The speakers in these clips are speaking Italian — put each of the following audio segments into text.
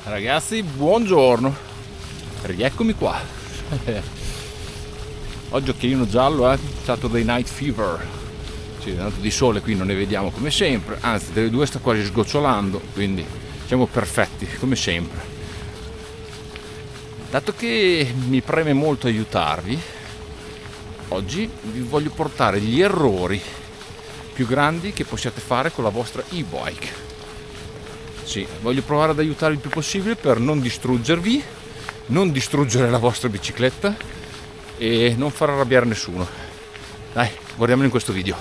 Ragazzi, buongiorno, rieccomi qua. Oggi occhialino giallo, Saturday Night Fever. Sì, tanto di sole qui non ne vediamo come sempre, anzi delle due sta quasi sgocciolando, quindi siamo perfetti come sempre. Dato che mi preme molto aiutarvi, oggi vi voglio portare gli errori più grandi che possiate fare con la vostra e-bike. Sì, voglio provare ad aiutarvi il più possibile per non distruggervi, non distruggere la vostra bicicletta e non far arrabbiare nessuno. Dai, guardiamolo in questo video.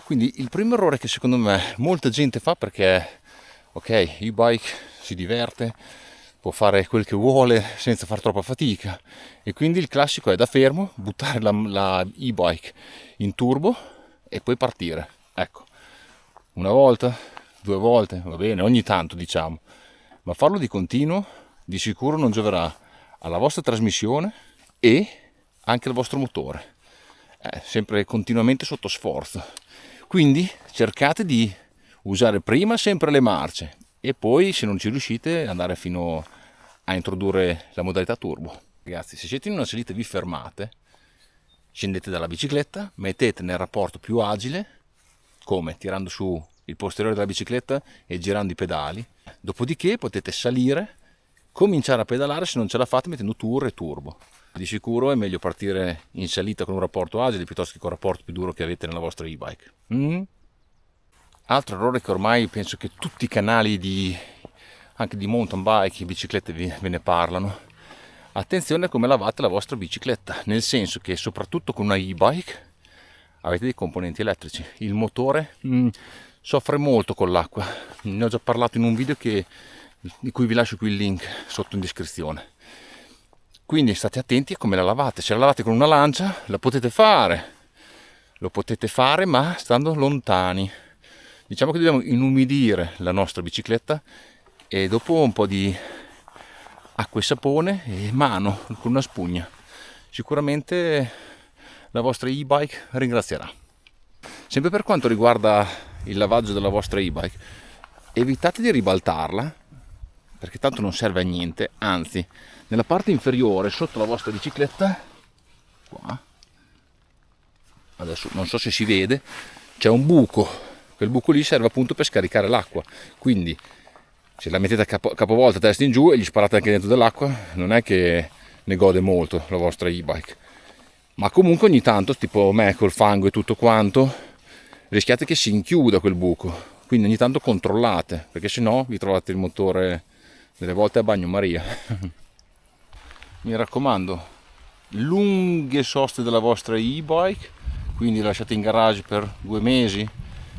Quindi il primo errore che secondo me molta gente fa, perché ok, e-bike si diverte, può fare quel che vuole senza far troppa fatica, e quindi il classico è da fermo buttare la e-bike in turbo e poi partire. Ecco, una volta, due volte, va bene, ogni tanto diciamo, ma farlo di continuo di sicuro non gioverà alla vostra trasmissione e anche al vostro motore, sempre continuamente sotto sforzo. Quindi cercate di usare prima sempre le marce e poi, se non ci riuscite, andare fino a introdurre la modalità turbo. Ragazzi, se siete in una salita e vi fermate, scendete dalla bicicletta, mettete nel rapporto più agile, come tirando su il posteriore della bicicletta e girando i pedali, dopodiché potete salire, cominciare a pedalare se non ce la fate mettendo tour e turbo. Di sicuro è meglio partire in salita con un rapporto agile piuttosto che con un rapporto più duro che avete nella vostra e-bike. Altro errore che ormai penso che tutti i canali anche di mountain bike e biciclette ve ne parlano. Attenzione a come lavate la vostra bicicletta, nel senso che soprattutto con una e-bike avete dei componenti elettrici. Il motore soffre molto con l'acqua, ne ho già parlato in un video di cui vi lascio qui il link sotto in descrizione. Quindi state attenti a come la lavate. Se la lavate con una lancia lo potete fare ma stando lontani. Diciamo che dobbiamo inumidire la nostra bicicletta e dopo un po' di acqua e sapone e mano con una spugna. Sicuramente la vostra e-bike ringrazierà. Sempre per quanto riguarda il lavaggio della vostra e-bike, evitate di ribaltarla, perché tanto non serve a niente, anzi, nella parte inferiore sotto la vostra bicicletta, qua, adesso non so se si vede, c'è un buco, quel buco lì serve appunto per scaricare l'acqua, quindi se la mettete capovolta, testa in giù e gli sparate anche dentro dell'acqua, non è che ne gode molto la vostra e-bike. Ma comunque ogni tanto, tipo me col fango e tutto quanto, rischiate che si inchiuda quel buco. Quindi ogni tanto controllate, perché sennò vi trovate il motore delle volte a bagnomaria. Mi raccomando, lunghe soste della vostra e-bike, quindi lasciate in garage per 2 mesi.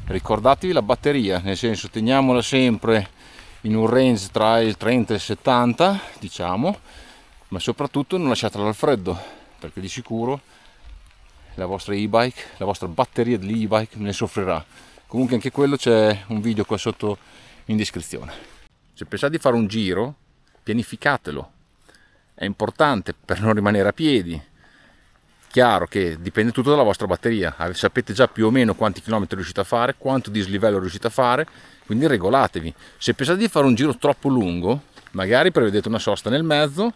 Ricordatevi la batteria, nel senso teniamola sempre in un range tra il 30 e il 70, diciamo, ma soprattutto non lasciatela al freddo, perché di sicuro la vostra e-bike, la vostra batteria dell'e-bike ne soffrirà. Comunque anche quello c'è un video qua sotto in descrizione. Se pensate di fare un giro, pianificatelo, è importante per non rimanere a piedi. Chiaro che dipende tutto dalla vostra batteria, sapete già più o meno quanti chilometri riuscite a fare, quanto dislivello riuscite a fare, quindi regolatevi. Se pensate di fare un giro troppo lungo, magari prevedete una sosta nel mezzo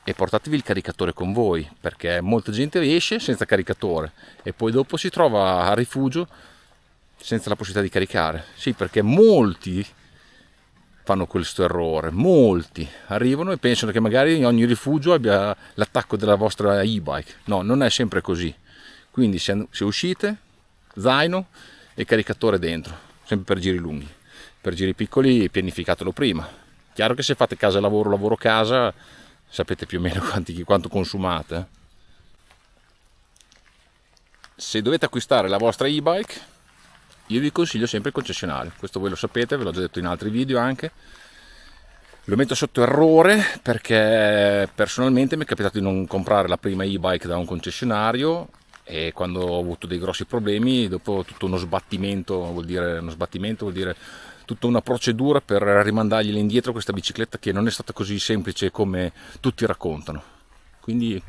e portatevi il caricatore con voi, perché molta gente esce senza caricatore e poi dopo si trova a rifugio senza la possibilità di caricare. Sì, perché molti fanno questo errore, molti arrivano e pensano che magari ogni rifugio abbia l'attacco della vostra e-bike. No, non è sempre così. Quindi se uscite, zaino e caricatore dentro, sempre per giri lunghi. Per giri piccoli pianificatelo prima. Chiaro che se fate casa lavoro, lavoro casa, sapete più o meno quanto consumate. Se dovete acquistare la vostra e-bike, io vi consiglio sempre il concessionario, questo voi lo sapete, ve l'ho già detto in altri video anche. Lo metto sotto errore perché personalmente mi è capitato di non comprare la prima e-bike da un concessionario e quando ho avuto dei grossi problemi, dopo tutto uno sbattimento vuol dire tutta una procedura per rimandargliela indietro questa bicicletta, che non è stata così semplice come tutti raccontano. Quindi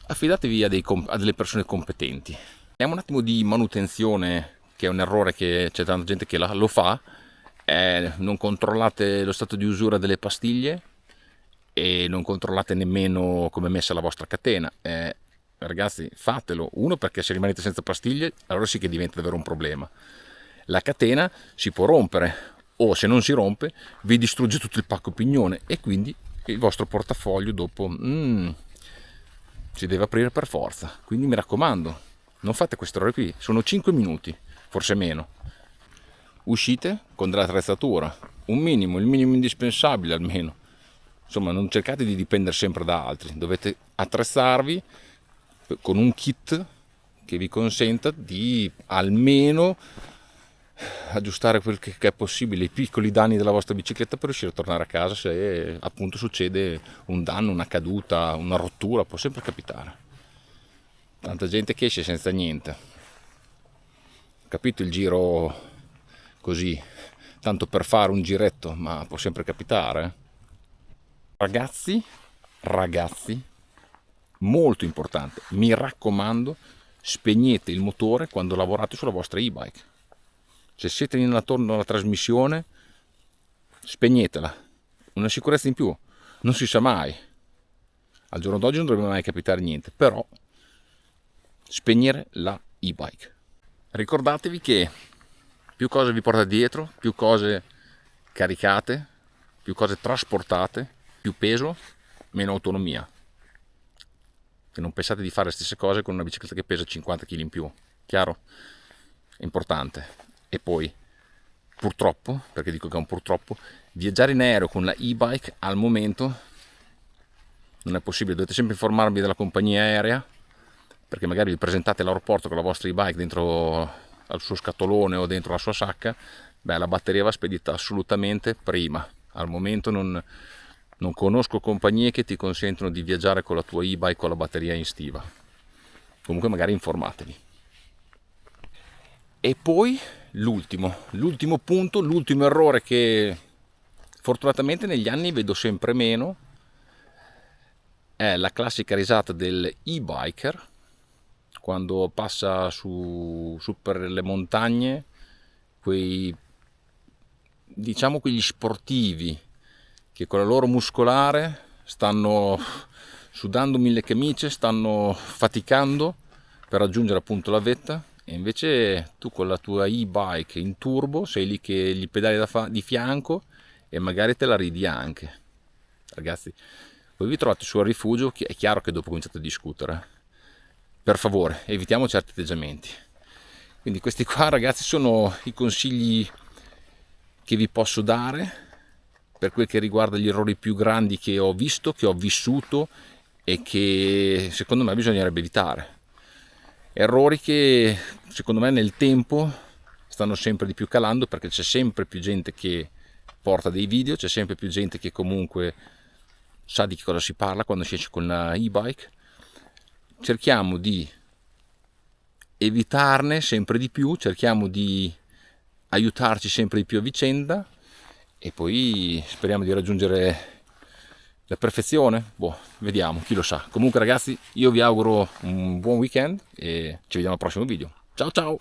affidatevi a delle persone competenti. Parliamo un attimo di manutenzione che è un errore che c'è tanta gente che lo fa, non controllate lo stato di usura delle pastiglie e non controllate nemmeno come è messa la vostra catena. Ragazzi, fatelo. Uno, perché se rimanete senza pastiglie allora sì che diventa davvero un problema. La catena si può rompere, o se non si rompe vi distrugge tutto il pacco pignone e quindi il vostro portafoglio dopo si deve aprire per forza. Quindi mi raccomando, non fate queste ore qui, sono 5 minuti, forse meno. Uscite con dell'attrezzatura, il minimo indispensabile almeno. Insomma, non cercate di dipendere sempre da altri, dovete attrezzarvi con un kit che vi consenta di almeno aggiustare quel che è possibile, i piccoli danni della vostra bicicletta per riuscire a tornare a casa se appunto succede un danno, una caduta, una rottura, può sempre capitare. Tanta gente che esce senza niente. Capito il giro così, tanto per fare un giretto, ma può sempre capitare. Ragazzi, molto importante, mi raccomando, spegnete il motore quando lavorate sulla vostra e-bike. Se siete intorno alla trasmissione, spegnetela. Una sicurezza in più, non si sa mai. Al giorno d'oggi non dovrebbe mai capitare niente, però spegnere la e-bike. Ricordatevi che più cose vi portate dietro, più cose caricate, più cose trasportate, più peso, meno autonomia. Che non pensate di fare le stesse cose con una bicicletta che pesa 50 kg in più. Chiaro? È importante. E poi, purtroppo, perché dico che è un purtroppo, viaggiare in aereo con la e-bike al momento non è possibile. Dovete sempre informarvi della compagnia aerea, perché magari vi presentate all'aeroporto con la vostra e-bike dentro al suo scatolone o dentro la sua sacca. Beh, la batteria va spedita assolutamente prima. Al momento non conosco compagnie che ti consentono di viaggiare con la tua e-bike con la batteria in stiva. Comunque magari informatevi. E poi l'ultimo punto, l'ultimo errore che fortunatamente negli anni vedo sempre meno, è la classica risata del e-biker quando passa su per le montagne, quegli sportivi che con la loro muscolare stanno sudando 1000 camicie, stanno faticando per raggiungere appunto la vetta, e invece tu con la tua e-bike in turbo sei lì che gli pedali di fianco e magari te la ridi anche. Ragazzi, voi vi trovate sul rifugio, è chiaro che dopo cominciate a discutere. Per favore, evitiamo certi atteggiamenti. Quindi questi qua, ragazzi, sono i consigli che vi posso dare per quel che riguarda gli errori più grandi che ho visto, che ho vissuto e che secondo me bisognerebbe evitare. Errori che secondo me nel tempo stanno sempre di più calando, perché c'è sempre più gente che porta dei video, c'è sempre più gente che comunque sa di che cosa si parla quando si esce con la e-bike. Cerchiamo di evitarne sempre di più, cerchiamo di aiutarci sempre di più a vicenda e poi speriamo di raggiungere la perfezione. Vediamo, chi lo sa. Comunque ragazzi, io vi auguro un buon weekend e ci vediamo al prossimo video. Ciao ciao!